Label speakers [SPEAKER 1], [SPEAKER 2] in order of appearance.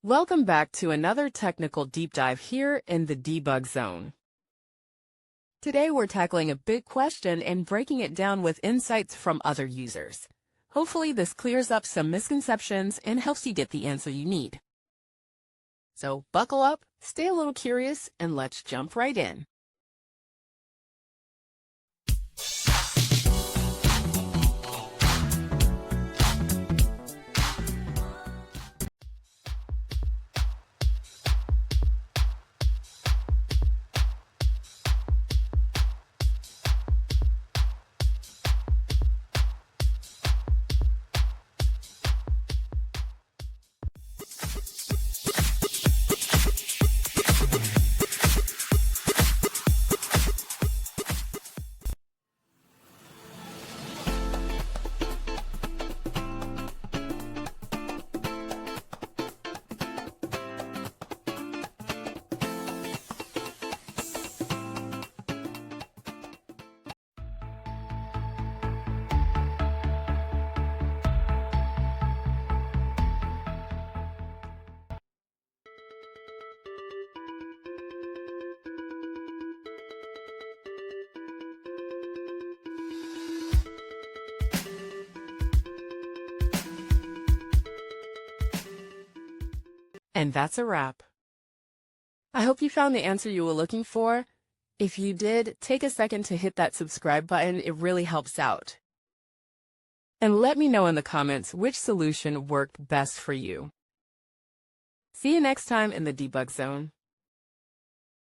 [SPEAKER 1] Welcome back to another technical deep dive here in the debug zone. Today we're tackling a big question and breaking it down with insights from other users. Hopefully this clears up some misconceptions and helps you get the answer you need. So buckle up, stay a little curious, and let's jump right in. And that's a wrap. I hope you found the answer you were looking for. If you did, take a second to hit that subscribe button. It really helps out. And let me know in the comments which solution worked best for you. See you next time in the debug zone.